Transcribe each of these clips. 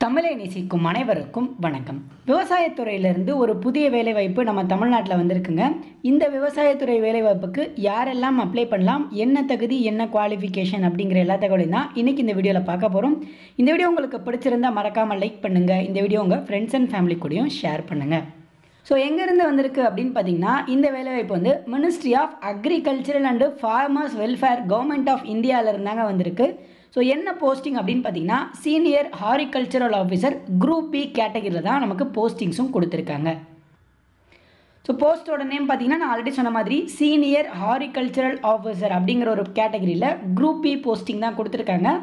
தமிழை நேசிக்கும் அனைவருக்கும் வணக்கம். விவசாயத்துறையிலிருந்து ஒரு புதிய வேலைவாய்ப்பு நம்ம தமிழ்நாட்டில் வந்திருக்குங்க. இந்த விவசாயத்துறை வேலைவாய்ப்புக்கு யாரெல்லாம் அப்ளை பண்ணலாம், என்ன தகுதி, என்ன குவாலிஃபிகேஷன் அப்படிங்கிற எல்லா தகவலையும் தான் இன்றைக்கி இந்த வீடியோவில் பார்க்க போகிறோம். இந்த வீடியோ உங்களுக்கு பிடிச்சிருந்தால் மறக்காமல் லைக் பண்ணுங்கள். இந்த வீடியோ உங்கள் ஃப்ரெண்ட்ஸ் அண்ட் ஃபேமிலி கூடயும் ஷேர் பண்ணுங்கள். ஸோ எங்கேருந்து வந்திருக்கு அப்படின்னு பார்த்தீங்கன்னா, இந்த வேலைவாய்ப்பு வந்து ministry of agricultural and farmers welfare government of இந்தியாவிலிருந்தாங்க வந்திருக்கு. ஸோ என்ன போஸ்டிங் அப்படின்னு பார்த்தீங்கன்னா, senior horticultural officer group B கேட்டகரியில் தான் நமக்கு போஸ்டிங்ஸும் கொடுத்துருக்காங்க. ஸோ போஸ்ட்டோட நேம் பார்த்தீங்கன்னா, நான் ஆல்ரெடி சொன்ன மாதிரி சீனியர் ஹாரிகல்ச்சரல் ஆஃபீஸர் அப்படிங்கிற ஒரு கேட்டகரியில் குரூப் பி போஸ்டிங் தான் கொடுத்துருக்காங்க.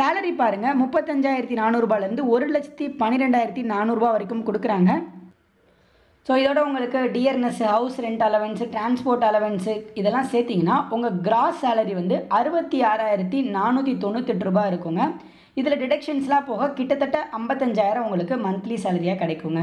சேலரி பாருங்கள், 35,400 1,12,400 வரைக்கும் கொடுக்குறாங்க. ஸோ இதோட உங்களுக்கு dearness, house rent allowance, transport allowance இதெல்லாம் சேர்த்திங்கன்னா உங்கள் கிராஸ் சேலரி வந்து 66,498 இருக்குங்க. இதில் டிடக்ஷன்ஸ்லாம் போக கிட்டத்தட்ட 55,000 உங்களுக்கு மந்த்லி சேலரியாக கிடைக்குங்க.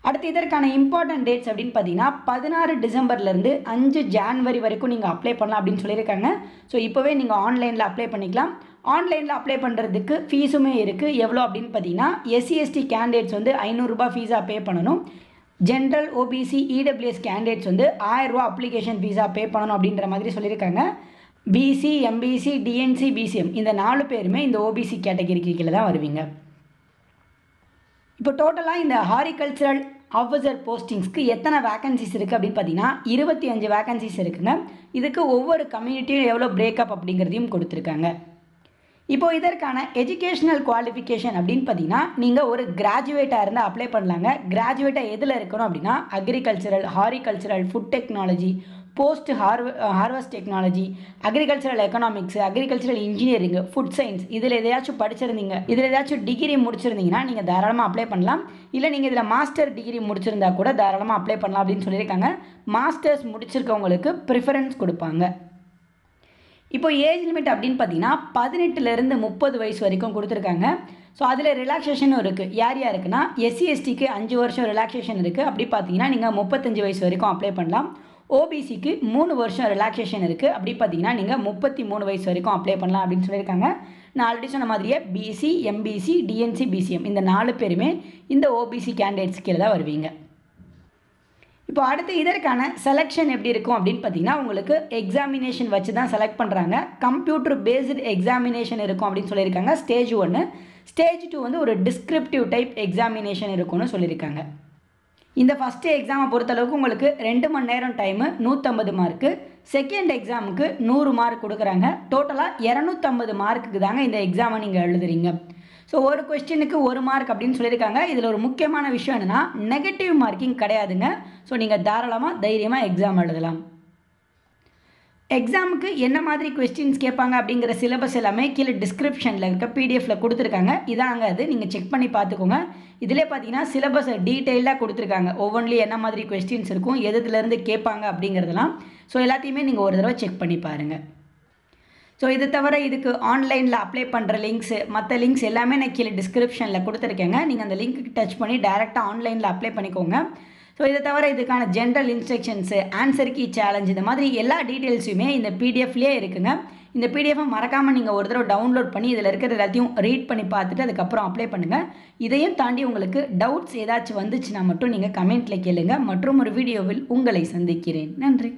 அடுத்து இதற்கான இம்பார்ட்டன்ட் டேட்ஸ் அப்படின்னு பார்த்தீங்கன்னா, 16 டிசம்பர்லேருந்து 5 ஜான்வரி வரைக்கும் நீங்கள் அப்ளை பண்ணலாம் அப்படின்னு சொல்லியிருக்காங்க. ஸோ இப்போவே நீங்கள் ஆன்லைனில் அப்ளை பண்ணிக்கலாம். ஆன்லைனில் அப்ளை பண்ணுறதுக்கு ஃபீஸுமே இருக்குது. எவ்வளோ அப்படின்னு பார்த்தீங்கன்னா, SC/ST கேண்டிடேட்ஸ் வந்து 500 ரூபாய் ஃபீஸாக பே பண்ணணும். ஜென்ரல், OBC, EWS கேண்டிடேட்ஸ் வந்து 1000 ரூபா அப்ளிகேஷன் ஃபீஸாக பே பண்ணணும் அப்படின்ற மாதிரி சொல்லியிருக்காங்க. BC, MBC, DNC, BCM இந்த 4 பேருமே இந்த OBC கேட்டகரிக்கு கீழே தான் வருவீங்க. இப்போ டோட்டலாக இந்த ஹாரிகல்ச்சரல் ஆஃபீஸர் போஸ்டிங்ஸ்க்கு எத்தனை வேகன்சிஸ் இருக்குது அப்படின்னு பார்த்தீங்கன்னா, 25 வேகன்சிஸ் இருக்குங்க. இதுக்கு ஒவ்வொரு கம்யூனிட்டியும் எவ்வளோ பிரேக்கப் அப்படிங்கிறதையும் கொடுத்துருக்காங்க. இப்போது இதற்கான எஜுகேஷ்னல் குவாலிஃபிகேஷன் அப்படின்னு பார்த்தீங்கன்னா, நீங்கள் ஒரு கிராஜுவேட்டாக இருந்தால் அப்ளை பண்ணலாங்க. கிராஜுவேட்டாக எதில் இருக்கணும் அப்படின்னா, agricultural, horticultural, food technology, post harvest technology, agricultural economics, agricultural engineering, food science இதில் எதையாச்சும் படிச்சிருந்தீங்க, இதில் ஏதாச்சும் டிகிரி முடிச்சிருந்தீங்கன்னா நீங்கள் தாராளமாக அப்ளை பண்ணலாம். இல்லை நீங்கள் இதில் மாஸ்டர் டிகிரி முடிச்சிருந்தா கூட தாராளமாக அப்ளை பண்ணலாம் அப்படின்னு சொல்லியிருக்காங்க. மாஸ்டர்ஸ் முடிச்சிருக்கவங்களுக்கு ப்ரிஃபரன்ஸ் கொடுப்பாங்க. இப்போ ஏஜ் லிமிட் அப்படின்னு பார்த்தீங்கன்னா, 18லேருந்து 30 வயசு வரைக்கும் கொடுத்துருக்காங்க. ஸோ அதில் ரிலாக்ஸேஷனும் இருக்குது. யார் யாருக்குன்னா, SC/STக்கு 5 வருஷம் ரிலாக்ஸேஷன் இருக்குது. அப்படி பார்த்தீங்கன்னா நீங்கள் 35 வயசு வரைக்கும் அப்ளை பண்ணலாம். OBCக்கு 3 வருஷம் ரிலாக்ஸேஷன் இருக்குது. அப்படி பார்த்தீங்கன்னா நீங்கள் 33 வயசு வரைக்கும் அப்ளை பண்ணலாம் அப்படின்னு சொல்லியிருக்காங்க. நான் ஆல்ரெடி சொன்ன மாதிரியே BC, MBC, DNC, BCM இந்த 4 பேருமே இந்த OBC கேண்டிடேட்ஸ் கீழே தான் வருவீங்க. இப்போ அடுத்து இதற்கான செலெக்ஷன் எப்படி இருக்கும் அப்படின்னு பார்த்தீங்கன்னா, உங்களுக்கு எக்ஸாமினேஷன் வச்சு தான் செலக்ட் பண்ணுறாங்க. கம்ப்யூட்டர் பேஸ்டு எக்ஸாமினேஷன் இருக்கும் அப்படின்னு சொல்லியிருக்காங்க. ஸ்டேஜ் 1. ஸ்டேஜ் 2 வந்து ஒரு டிஸ்கிரிப்டிவ் டைப் எக்ஸாமினேஷன் இருக்கும்னு சொல்லியிருக்காங்க. இந்த ஃபஸ்ட்டு எக்ஸாமை பொறுத்தளவுக்கு உங்களுக்கு 2 மணி நேரம் டைமு, 150 மார்க்கு. செகண்ட் எக்ஸாமுக்கு 100 மார்க் கொடுக்குறாங்க. டோட்டலாக 250 மார்க்குக்கு தாங்க இந்த எக்ஸாமை நீங்கள் எழுதுறீங்க. ஸோ ஒரு கொஸ்டினுக்கு 1 மார்க் அப்படின்னு சொல்லியிருக்காங்க. இதில் ஒரு முக்கியமான விஷயம் என்னென்னா, நெகட்டிவ் மார்க்கிங் கிடையாதுங்க. ஸோ நீங்கள் தாராளமாக தைரியமாக எக்ஸாம் எழுதலாம். எக்ஸாமுக்கு என்ன மாதிரி கொஸ்டின்ஸ் கேட்பாங்க அப்படிங்கிற சிலபஸ் எல்லாமே கீழே டிஸ்கிரிப்ஷனில் இருக்க PDFயில் கொடுத்துருக்காங்க. இதாங்க அது, நீங்கள் செக் பண்ணி பார்த்துக்கோங்க. இதிலே பார்த்தீங்கன்னா சிலபஸை டீட்டெயிலாக கொடுத்துருக்காங்க. ஒவ்வொன்றிலையும் என்ன மாதிரி கொஸ்டின்ஸ் இருக்கும், எதுலேருந்து கேட்பாங்க அப்படிங்கிறதெல்லாம். ஸோ எல்லாத்தையுமே நீங்கள் ஒரு தடவை செக் பண்ணி பாருங்கள். ஸோ இது தவிர இதுக்கு ஆன்லைனில் அப்ளை பண்ணுற லிங்க்ஸு, மற்ற லிங்க்ஸ் எல்லாமே நான் கீழே டிஸ்கிரிப்ஷனில் கொடுத்துருக்கேங்க. நீங்கள் அந்த லிங்க்கு டச் பண்ணி டேரெக்டாக ஆன்லைனில் அப்ளை பண்ணிக்கோங்க. ஸோ இதை தவிர இதுக்கான general instructions, answer key challenge இந்த மாதிரி எல்லா டீட்டெயில்ஸுமே இந்த PDFலேயே இருக்குங்க. இந்த PDF மறக்காமல் நீங்கள் ஒரு தடவை டவுன்லோட் பண்ணி இதில் இருக்கிற எல்லாத்தையும் ரீட் பண்ணி பார்த்துட்டு அதுக்கப்புறம் அப்ளை பண்ணுங்கள். இதையும் தாண்டி உங்களுக்கு டவுட்ஸ் ஏதாச்சும் வந்துச்சுன்னா மட்டும் நீங்கள் கமெண்ட்டில் கேளுங்க. மற்றும் ஒரு வீடியோவில் உங்களை சந்திக்கிறேன். நன்றி.